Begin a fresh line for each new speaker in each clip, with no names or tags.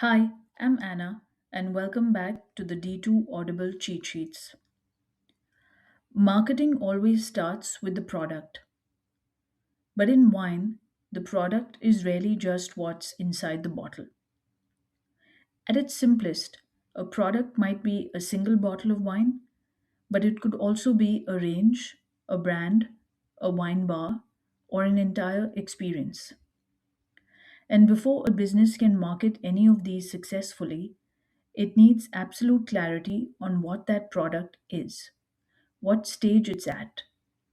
Hi, I'm Anna, and welcome back to the D2 Audible cheat sheets. Marketing always starts with the product, but in wine, the product is rarely just what's inside the bottle. At its simplest, a product might be a single bottle of wine, but it could also be a range, a brand, a wine bar, or an entire experience. And before a business can market any of these successfully, it needs absolute clarity on what that product is, what stage it's at,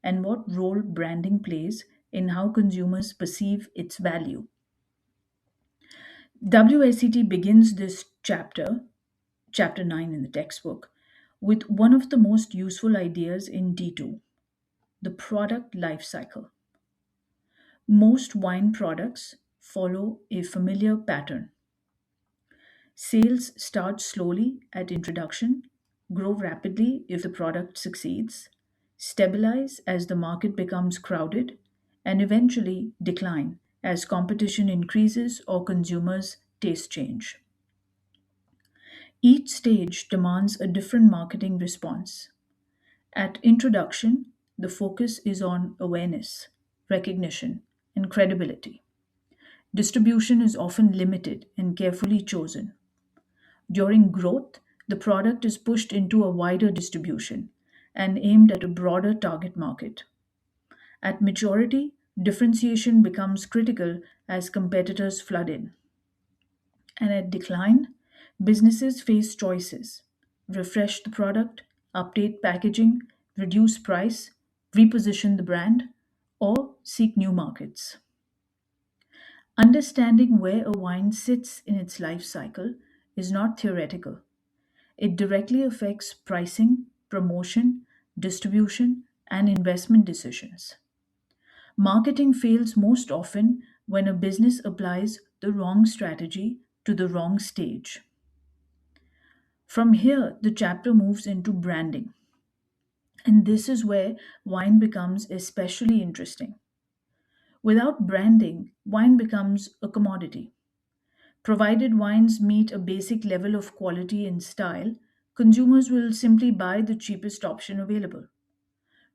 and what role branding plays in how consumers perceive its value. WSET begins this chapter 9 in the textbook, with one of the most useful ideas in D2, the product life cycle. Most wine products follow a familiar pattern. Sales start slowly at introduction, grow rapidly if the product succeeds, stabilize as the market becomes crowded, and eventually decline as competition increases or consumers' taste change. Each stage demands a different marketing response. At introduction, the focus is on awareness, recognition, and credibility. Distribution is often limited and carefully chosen. During growth, the product is pushed into a wider distribution and aimed at a broader target market. At maturity, differentiation becomes critical as competitors flood in. And at decline, businesses face choices: refresh the product, update packaging, reduce price, reposition the brand, or seek new markets. Understanding where a wine sits in its life cycle is not theoretical. It directly affects pricing, promotion, distribution, and investment decisions. Marketing fails most often when a business applies the wrong strategy to the wrong stage. From here, the chapter moves into branding, and this is where wine becomes especially interesting. Without branding, wine becomes a commodity. Provided wines meet a basic level of quality and style, consumers will simply buy the cheapest option available.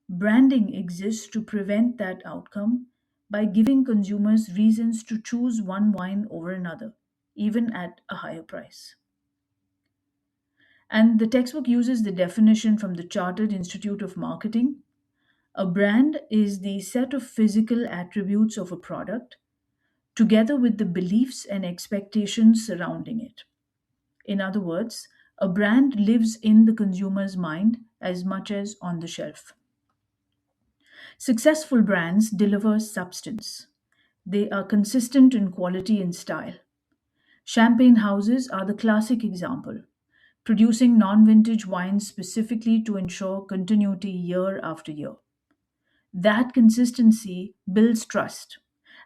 Branding exists to prevent that outcome by giving consumers reasons to choose one wine over another, even at a higher price. And the textbook uses the definition from the Chartered Institute of Marketing. A brand is the set of physical attributes of a product together with the beliefs and expectations surrounding it. In other words, a brand lives in the consumer's mind as much as on the shelf. Successful brands deliver substance. They are consistent in quality and style. Champagne houses are the classic example, producing non vintage wines specifically to ensure continuity year after year. That consistency builds trust,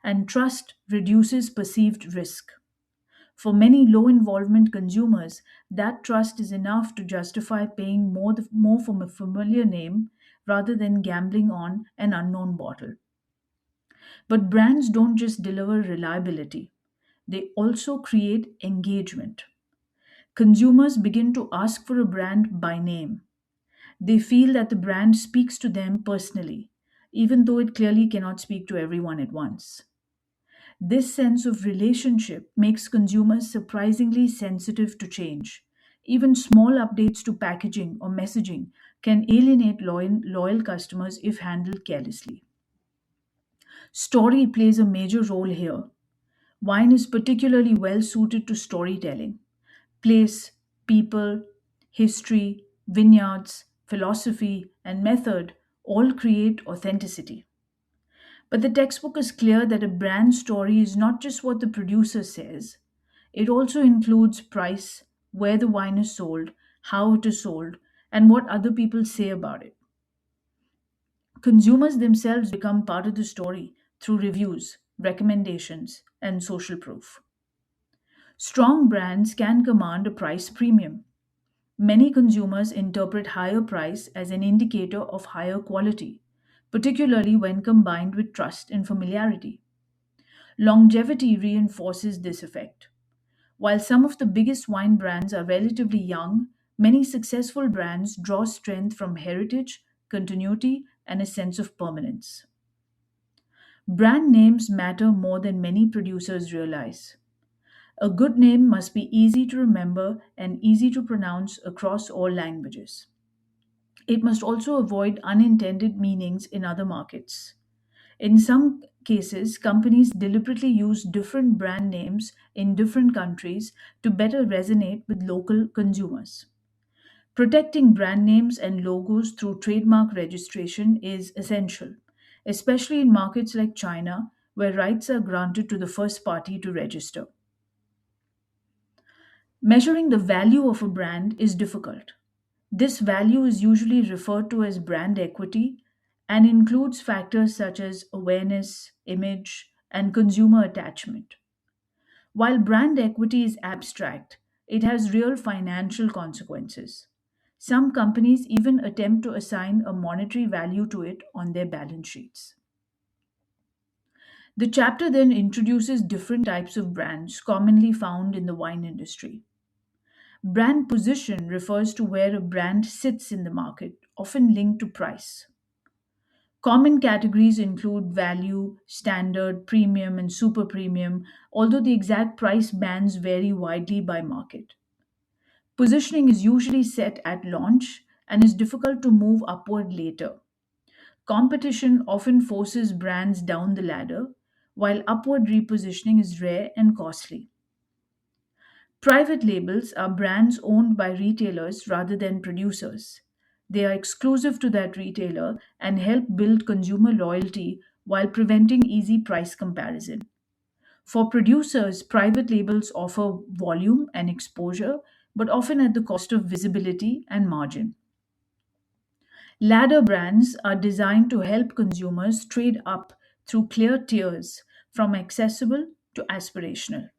and trust reduces perceived risk. For many low involvement consumers, that trust is enough to justify paying more for a familiar name rather than gambling on an unknown bottle. But brands don't just deliver reliability, they also create engagement. Consumers begin to ask for a brand by name. They feel that the brand speaks to them personally, even though it clearly cannot speak to everyone at once. This sense of relationship makes consumers surprisingly sensitive to change. Even small updates to packaging or messaging can alienate loyal customers if handled carelessly. Story plays a major role here. Wine is particularly well suited to storytelling. Place, people, history, vineyards, philosophy, and method all create authenticity. But the textbook is clear that a brand story is not just what the producer says, it also includes price, where the wine is sold, how it is sold, and what other people say about it. Consumers themselves become part of the story through reviews, recommendations, and social proof. Strong brands can command a price premium. Many consumers interpret higher price as an indicator of higher quality, particularly when combined with trust and familiarity. Longevity reinforces this effect. While some of the biggest wine brands are relatively young, many successful brands draw strength from heritage, continuity, and a sense of permanence. Brand names matter more than many producers realize. A good name must be easy to remember and easy to pronounce across all languages. It must also avoid unintended meanings in other markets. In some cases, companies deliberately use different brand names in different countries to better resonate with local consumers. Protecting brand names and logos through trademark registration is essential, especially in markets like China, where rights are granted to the first party to register. Measuring the value of a brand is difficult. This value is usually referred to as brand equity and includes factors such as awareness, image, and consumer attachment. While brand equity is abstract, it has real financial consequences. Some companies even attempt to assign a monetary value to it on their balance sheets. The chapter then introduces different types of brands commonly found in the wine industry. Brand position refers to where a brand sits in the market, often linked to price. Common categories include value, standard, premium, and super premium, although the exact price bands vary widely by market. Positioning is usually set at launch and is difficult to move upward later. Competition often forces brands down the ladder, while upward repositioning is rare and costly. Private labels are brands owned by retailers rather than producers. They are exclusive to that retailer and help build consumer loyalty while preventing easy price comparison. For producers, private labels offer volume and exposure, but often at the cost of visibility and margin. Ladder brands are designed to help consumers trade up through clear tiers from accessible to aspirational.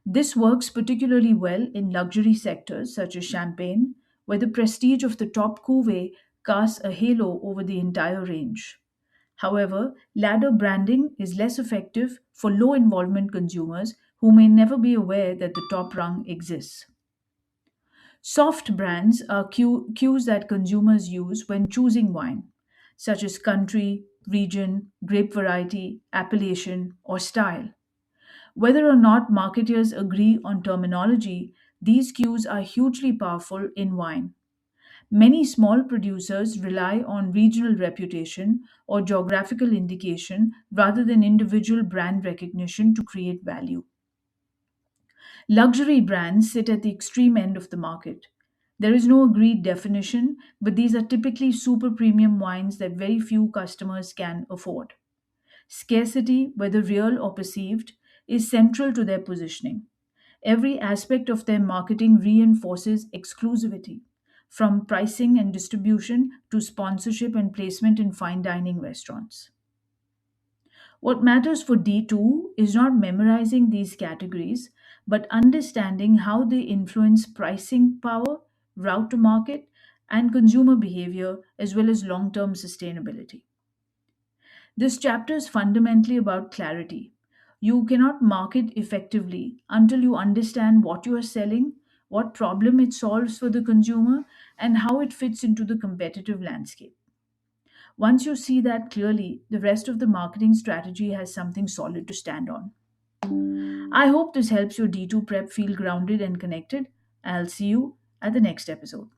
This works particularly well in luxury sectors such as champagne, where the prestige of the top cuvee casts a halo over the entire range. However, ladder branding is less effective for low involvement consumers who may never be aware that the top rung exists. Soft brands are cues that consumers use when choosing wine, such as country, region, grape variety, appellation, or style. Whether or not marketers agree on terminology, these cues are hugely powerful in wine. Many small producers rely on regional reputation or geographical indication rather than individual brand recognition to create value. Luxury brands sit at the extreme end of the market. There is no agreed definition, but these are typically super premium wines that very few customers can afford. Scarcity, whether real or perceived, is central to their positioning. Every aspect of their marketing reinforces exclusivity, from pricing and distribution to sponsorship and placement in fine dining restaurants. What matters for D2 is not memorizing these categories, but understanding how they influence pricing power, route to market, and consumer behavior, as well as long term sustainability. This chapter is fundamentally about clarity. You cannot market effectively until you understand what you are selling, what problem it solves for the consumer, and how it fits into the competitive landscape. Once you see that clearly, the rest of the marketing strategy has something solid to stand on. I hope this helps your D2 prep feel grounded and connected. I'll see you at the next episode.